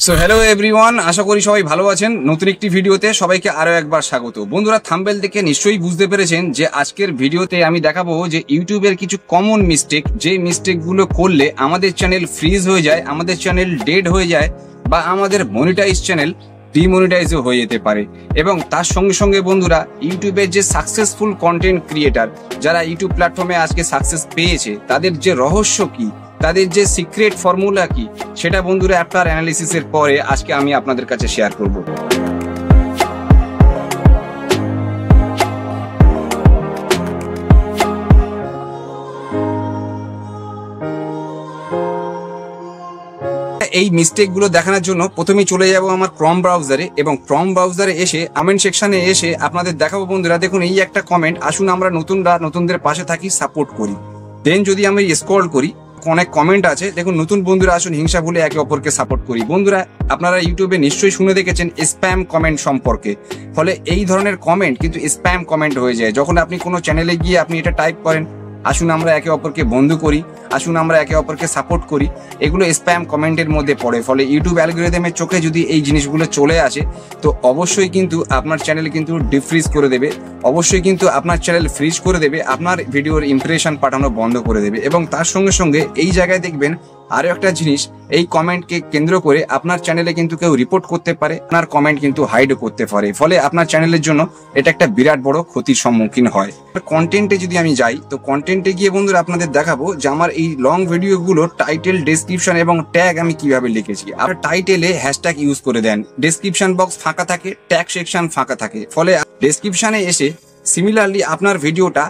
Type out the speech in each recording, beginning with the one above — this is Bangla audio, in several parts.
সো হ্যালো এভরিওয়ান, আশা করি সবাই ভালো আছেন। নতুন একটি ভিডিওতে সবাইকে আরো একবার স্বাগত। বন্ধুরা, থাম্বনেল থেকে নিশ্চয়ই বুঝতে পেরেছেন যে আজকের ভিডিওতে আমি দেখাবো যে ইউটিউবের কিছু কমন মিস্টেক, যে মিস্টেকগুলো করলে আমাদের চ্যানেল ফ্রিজ হয়ে যায়, আমাদের চ্যানেল ডেড হয়ে যায় বা আমাদের মনিটাইজ চ্যানেল ডিমনিটাইজও হয়ে যেতে পারে। এবং তার সঙ্গে সঙ্গে বন্ধুরা, ইউটিউবের যে সাকসেসফুল কন্টেন্ট ক্রিয়েটার যারা ইউটিউব প্ল্যাটফর্মে আজকে সাকসেস পেয়েছে, তাদের যে রহস্য কি, তাদের যে সিক্রেট ফর্মুলা কি, সেটা বন্ধুরা আফটার অ্যানালিসিসের পরে আজকে আমি আপনাদের কাছে শেয়ার করব। এই মিস্টেকগুলো দেখানোর জন্য প্রথমেই চলে যাব আমার ক্রম ব্রাউজারে, এবং ক্রম ব্রাউজারে এসে কমেন্ট সেকশনে এসে আপনাদের দেখাবো বন্ধুরা। দেখুন এই একটা কমেন্ট, আসুন আমরা নতুনদের পাশে থাকি, সাপোর্ট করি। দেন যদি আমি স্ক্রল করি, অনেক কমেন্ট আছে। দেখুন, নতুন বন্ধুরা আসুন হিংসা ভুলে একে অপরকে সাপোর্ট করি। বন্ধুরা, আপনারা ইউটিউবে নিশ্চয়ই শুনে দেখেছেন স্প্যাম কমেন্ট সম্পর্কে। ফলে এই ধরনের কমেন্ট কিন্তু স্প্যাম কমেন্ট হয়ে যায়। যখন আপনি কোনো চ্যানেলে গিয়ে আপনি এটা টাইপ করেন, আসুন আমরা একে অপরকে বন্ধু করি, আসুন আমরা একে অপরকে সাপোর্ট করি, এগুলো স্প্যাম কমেন্টের মধ্যে পড়ে। ফলে ইউটিউব অ্যালগরিদমের চোখে যদি এই জিনিসগুলো চলে আসে, তো অবশ্যই কিন্তু আপনার চ্যানেল কিন্তু ডিফ্রিজ করে দেবে, অবশ্যই কিন্তু আপনার চ্যানেল ফ্রিজ করে দেবে, আপনার ভিডিওর ইমপ্রেশন পাঠানো বন্ধ করে দেবে। এবং তার সঙ্গে সঙ্গে এই জায়গায় দেখবেন আরো একটা জিনিস, এই কমেন্টকে কেন্দ্র করে আপনার চ্যানেলে কিন্তু কেউ রিপোর্ট করতে পারে, আপনার কমেন্ট কিন্তু হাইডও করতে পারে। ফলে আপনার চ্যানেলের জন্য এটা একটা বিরাট বড় ক্ষতির সম্মুখীন হয়। কন্টেন্টে যদি আমি যাই, তো কন্টেন্টে গিয়ে বন্ধুরা আপনাদের দেখাবো যে আমার এই লং ভিডিওগুলো টাইটেল, ডেসক্রিপশন এবং ট্যাগ আমি কিভাবে লিখেছি। আর টাইটেলে হ্যাশট্যাগ ইউজ করে দেন, ডেসক্রিপশন বক্স ফাঁকা থাকে, ট্যাগ সেকশন ফাঁকা থাকে। ফলে ডেসক্রিপশনে এসে সিমিলারলি আপনার ভিডিওটা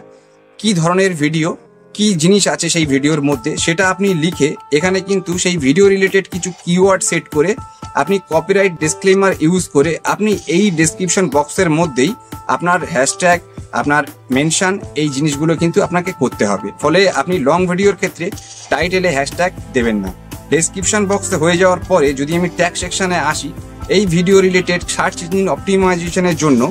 কি ধরনের ভিডিও, কি জিনিস আছে সেই ভিডিওর মধ্যে, সেটা আপনি লিখে এখানে কিন্তু সেই ভিডিও রিলেটেড কিছু কিওয়ার্ড সেট করে আপনি কপিরাইট ডিসক্লেমার ইউজ করে আপনি এই ডেসক্রিপশন বক্সের মধ্যেই আপনার হ্যাশট্যাগ, আপনার মেনশন, এই জিনিসগুলো কিন্তু আপনাকে করতে হবে। ফলে আপনি লং ভিডিওর ক্ষেত্রে টাইটেলে হ্যাশট্যাগ দেবেন না। ডেসক্রিপশন বক্সে হয়ে যাওয়ার পরে যদি আমি ট্যাগ সেকশনে আসি, এই ভিডিও রিলেটেড সার্চ ইঞ্জিন অপটিমাইজেশনের জন্য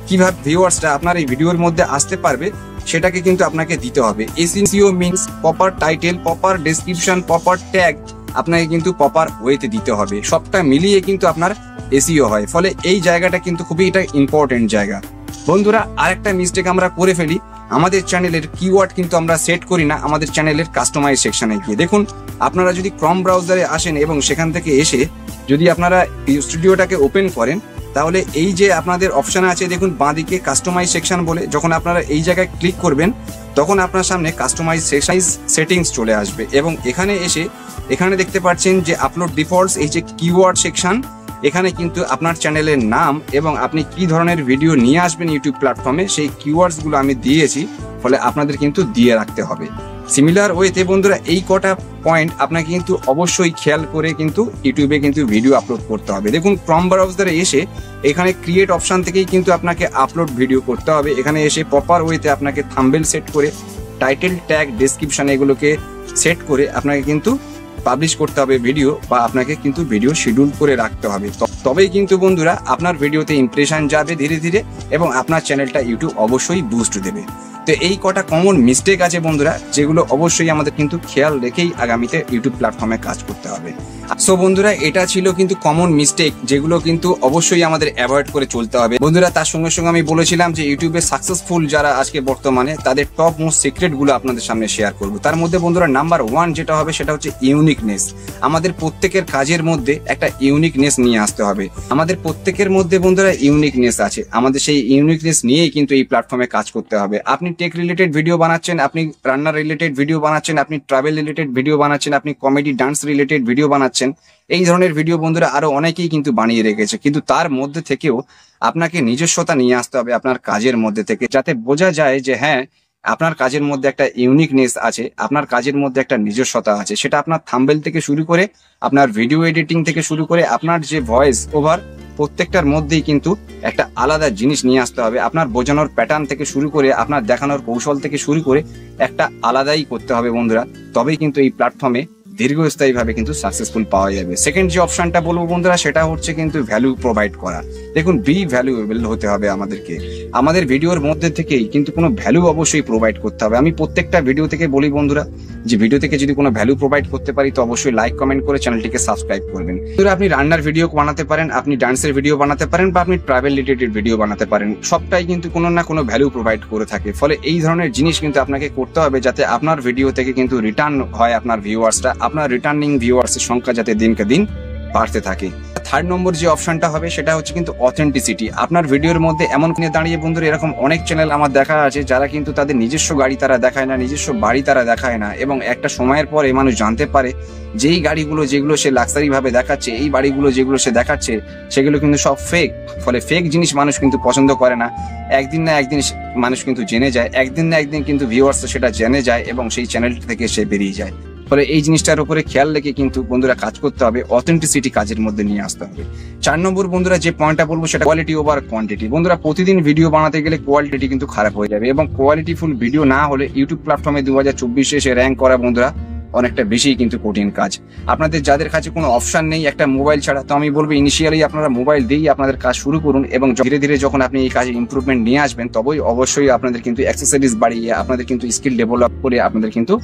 কিভাবে ভিউয়ার্সরা আপনার এই ভিডিওর মধ্যে আসতে পারবে, সেটাকে কিন্তু আপনাকে দিতে হবে। SEO means proper title, proper description, proper tag আপনাকে কিন্তু প্রপার ওয়েতে দিতে হবে। সবটা মিলিয়ে কিন্তু আপনার এসইও হয়। ফলে এই জায়গাটা কিন্তু খুবই এটা ইম্পর্টেন্ট জায়গা। বন্ধুরা, আরেকটা মিস্টেক আমরা করে ফেলি, আমাদের চ্যানেলের কিওয়ার্ড কিন্তু আমরা সেট করি না আমাদের চ্যানেলের কাস্টমাইজ সেকশনে গিয়ে। দেখুন, আপনারা যদি ক্রম ব্রাউজারে আসেন এবং সেখান থেকে এসে যদি আপনারা স্টুডিওটাকে ওপেন করেন, তাহলে এই যে আপনাদের অপশন আছে দেখুন বাঁদিকে কাস্টমাইজ সেকশন বলে, যখন আপনারা এই জায়গায় ক্লিক করবেন তখন আপনার সামনে কাস্টমাইজ সেটিংস চলে আসবে। এবং এখানে এসে এখানে দেখতে পাচ্ছেন যে আপলোড ডিফল্টস, এই যে কিওয়ার্ড সেকশন, এখানে কিন্তু আপনার চ্যানেলের নাম এবং আপনি কি ধরনের ভিডিও নিয়ে আসবেন ইউটিউব প্ল্যাটফর্মে, সেই কিওয়ার্ডসগুলো আমি দিয়েছি। ফলে আপনাদের কিন্তু দিয়ে রাখতে হবে। সিমিলার ওয়েতে বন্ধুরা এই কটা পয়েন্ট আপনাকে কিন্তু অবশ্যই খেয়াল করে কিন্তু ইউটিউবে কিন্তু ভিডিও আপলোড করতে হবে। দেখুন, ক্রম ব্রাউজারে এসে এখানে ক্রিয়েট অপশন থেকেই কিন্তু আপনাকে আপলোড ভিডিও করতে হবে। এখানে এসে প্রপার ওয়েতে আপনাকে থাম্বনেল সেট করে টাইটেল, ট্যাগ, ডেসক্রিপশন এগুলোকে সেট করে আপনাকে কিন্তু পাবলিশ করতে হবে ভিডিও, বা আপনাকে কিন্তু ভিডিও শিডিউল করে রাখতে হবে। তবেই কিন্তু বন্ধুরা আপনার ভিডিওতে ইমপ্রেশন যাবে ধীরে ধীরে, এবং আপনার চ্যানেলটা ইউটিউব অবশ্যই বুস্ট দেবে। তো এই কটা কমন মিস্টেক আছে বন্ধুরা, যেগুলো অবশ্যই আমাদের কিন্তু খেয়াল রেখেই আগামীতে ইউটিউব প্ল্যাটফর্মে কাজ করতে হবে। সো বন্ধুরা, এটা ছিল কিন্তু কমন মিস্টেক, যেগুলো কিন্তু অবশ্যই আমাদের অ্যাভয়েড করে চলতে হবে। বন্ধুরা, তার সঙ্গে সঙ্গে আমি বলেছিলাম যে ইউটিউবে সাকসেসফুল যারা আজকে বর্তমানে, তাদের টপ মোস্ট সিক্রেটগুলো আপনাদের সামনে শেয়ার করব। তার মধ্যে বন্ধুরা নাম্বার 1 যেটা হবে সেটা হচ্ছে ইউনিকনেস। আমাদের প্রত্যেকের কাজের মধ্যে একটা ইউনিকনেস নিয়ে আসতে হবে। আমাদের প্রত্যেকের মধ্যে বন্ধুরা ইউনিকনেস আছে, আমাদের সেই ইউনিকনেস নিয়েই কিন্তু এই প্ল্যাটফর্মে কাজ করতে হবে। আপনি টেক রিলেটেড ভিডিও বানাচ্ছেন, আপনি রান্নার রিলেটেড ভিডিও বানাচ্ছেন, আপনি ট্রাভেল রিলেটেড ভিডিও বানাচ্ছেন, আপনি কমেডি ডান্স রিলেটেড ভিডিও বানাচ্ছেন, এই ধরনের ভিডিও বন্ধুরা আরো অনেকেই কিন্তু বানিয়ে রেখেছে। কিন্তু তার মধ্যে থেকেও আপনাকে নিজস্বতা নিয়ে আসতে হবে আপনার কাজের মধ্যে থেকে, যাতে বোঝা যায় যে হ্যাঁ, আপনার কাজের মধ্যে একটা ইউনিকনেস আছে, আপনার কাজের মধ্যে একটা নিজস্বতা আছে। সেটা আপনার থাম্বনেল থেকে শুরু করে, আপনার ভিডিও এডিটিং থেকে শুরু করে, আপনার যে ভয়েস ওভার, প্রত্যেকটার মধ্যেই কিন্তু একটা আলাদা জিনিস নিয়ে আসতে হবে। আপনার বোঝানোর প্যাটার্ন থেকে শুরু করে, আপনার দেখানোর কৌশল থেকে শুরু করে একটা আলাদাই করতে হবে বন্ধুরা। তবেই কিন্তু এই প্ল্যাটফর্মে দীর্ঘস্থায়ীভাবে কিন্তু সাকসেসফুল পাওয়া যাবে। সেকেন্ড যে অপশনটা বলবো বন্ধুরা, সেটা হচ্ছে কিন্তু ভ্যালু প্রোভাইড করা। দেখুন, বি ভ্যালুয়েবল হতে হবে আমাদেরকে। আমাদের ভিডিওর মধ্যে থেকেই কিন্তু কোনো ভ্যালু অবশ্যই প্রোভাইড করতে হবে। আমি প্রত্যেকটা ভিডিও থেকে বলি বন্ধুরা যে ভিডিও থেকে যদি কোনো ভ্যালু প্রোভাইড করতে পারি তো অবশ্যই লাইক কমেন্ট করে চ্যানেলটিকে সাবস্ক্রাইব করবেন। বন্ধুরা আপনি রান্নার ভিডিও বানাতে পারেন, আপনি ডান্সের ভিডিও বানাতে পারেন, বা আপনি ট্রাভেল রিলেটেড ভিডিও বানাতে পারেন, সবটাই কিন্তু কোনো না কোনো ভ্যালু প্রোভাইড করে থাকে। ফলে এই ধরনের জিনিস কিন্তু আপনাকে করতে হবে যাতে আপনার ভিডিও থেকে কিন্তু রিটার্ন হয় আপনার ভিউয়ার্সটা, আপনার রিটার্নিং ভিউয়ার্সের সংখ্যা যাতে দিনকে দিন বাড়তে থাকে। থার্ড নম্বর যে অপশনটা হবে সেটা হচ্ছে কিন্তু অথেন্টিসিটি। আপনার ভিডিওর মধ্যে এমন কিনে দাঁড়িয়ে বন্ধুরা এরকম অনেক চ্যানেল আমার দেখা আছে যারা কিন্তু তাদের নিজস্ব গাড়ি তারা দেখায় না, নিজস্ব বাড়ি তারা দেখায় না, এবং একটা সময়ের পরে মানুষ জানতে পারে যে এই গাড়িগুলো যেগুলো সে লাক্সারি ভাবে দেখাচ্ছে, এই বাড়িগুলো যেগুলো সে দেখাচ্ছে সেগুলো কিন্তু সব ফেক। ফলে ফেক জিনিস মানুষ কিন্তু পছন্দ করে না। একদিন না একদিন মানুষ কিন্তু জেনে যায়, একদিন না একদিন কিন্তু ভিউয়ার্স সেটা জেনে যায় এবং সেই চ্যানেল থেকে সে বেরিয়ে যায়। ফলে এই জিনিসটার উপরে খেয়াল রেখে কিন্তু বন্ধুরা কাজ করতে হবে, অথেন্টিসিটি কাজের মধ্যে নিয়ে আসতে হবে। 4 নম্বর বন্ধুরা যে পয়েন্টটা বলবো সেটা কোয়ালিটি ওভার কোয়ান্টিটি। বন্ধুরা প্রতিদিন ভিডিও বানাতে গেলে কোয়ালিটি কিন্তু খারাপ হয়ে যাবে, এবং কোয়ালিটিফুল ভিডিও না হলে ইউটিউব প্ল্যাটফর্মে 2024 এসে র্যাঙ্ক করা বন্ধুরা অনেকটা বেশি কিন্তু কঠিন কাজ। আপনাদের যাদের কাছে কোনো অপশন নেই একটা মোবাইল ছাড়া, তো আমি বলবো ইনিশিয়ালি আপনারা মোবাইল দিয়েই আপনাদের কাজ শুরু করুন, এবং ধীরে ধীরে যখন আপনি এই কাজে ইমপ্রুভমেন্ট নিয়ে আসবেন তবেই অবশ্যই আপনাদের কিন্তু অ্যাক্সেসরিজ বাড়িয়ে আপনাদের কিন্তু স্কিল ডেভেলপ করে আপনাদের কিন্তু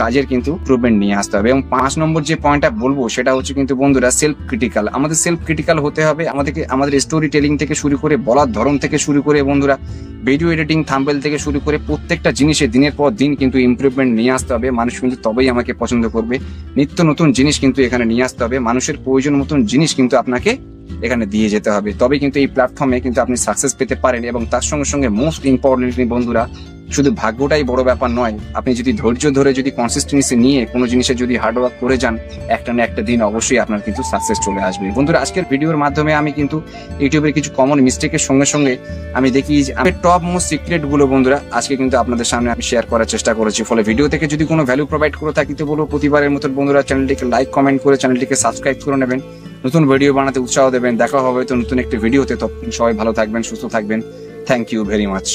কাজের কিন্তু ইমপ্রুভমেন্ট নিয়ে আসতে হবে। এবং 5 নম্বর যে পয়েন্টটা বলবো সেটা হচ্ছে কিন্তু বন্ধুরা সেলফ ক্রিটিক্যাল। আমাদের সেলফ ক্রিটিক্যাল হতে হবে, আমাদের স্টোরি টেলিং থেকে শুরু করে বলার ধরন থেকে শুরু করে বন্ধুরা ভিডিও এডিটিং থাম্বনেল থেকে শুরু করে প্রত্যেকটা জিনিসে দিনের পর দিন কিন্তু ইমপ্রুভমেন্ট নিয়ে আসতে হবে। মানুষ কিন্তু তবেই আমাকে পছন্দ করবে। নিত্য নতুন জিনিস কিন্তু এখানে নিয়ে আসতে হবে, মানুষের প্রয়োজন মতন জিনিস কিন্তু আপনাকে এখানে দিয়ে যেতে হবে, তবে কিন্তু এই প্ল্যাটফর্মে কিন্তু আপনি সাকসেস পেতে পারেন। এবং তার সঙ্গে সঙ্গে মোস্ট ইম্পর্টেন্টলি বন্ধুরা শুধু ভাগ্যটাই বড় ব্যাপার নয়, আপনি যদি ধৈর্য ধরে যদি কনসিস্টেন্সি নিয়ে কোনো জিনিসে যদি হার্ডওয়ার্ক করে যান একটা না একটা দিন অবশ্যই আপনার কিন্তু সাকসেস চলে আসবে। বন্ধুরা আজকের ভিডিওর মাধ্যমে আমি কিন্তু ইউটিউবের কিছু কমন মিস্টেকের সঙ্গে সঙ্গে আমি দেখি যে আমি টপ মোস্ট সিক্রেট গুলো বন্ধুরা আজকে কিন্তু আপনাদের সামনে আমি শেয়ার করার চেষ্টা করেছি। ফলে ভিডিও থেকে যদি কোনো ভ্যালু প্রোভাইড করে থাকি তো বলবো প্রতিবারের মতো বন্ধুরা চ্যানেলটিকে লাইক কমেন্ট করে চ্যানেলটিকে সাবস্ক্রাইব করে নেবেন, নতুন ভিডিও বানাতে উৎসাহ দেবেন। দেখা হবে তো নতুন একটি ভিডিওতে, ততক্ষণ সবাই ভালো থাকবেন, সুস্থ থাকবেন। Thank you very much.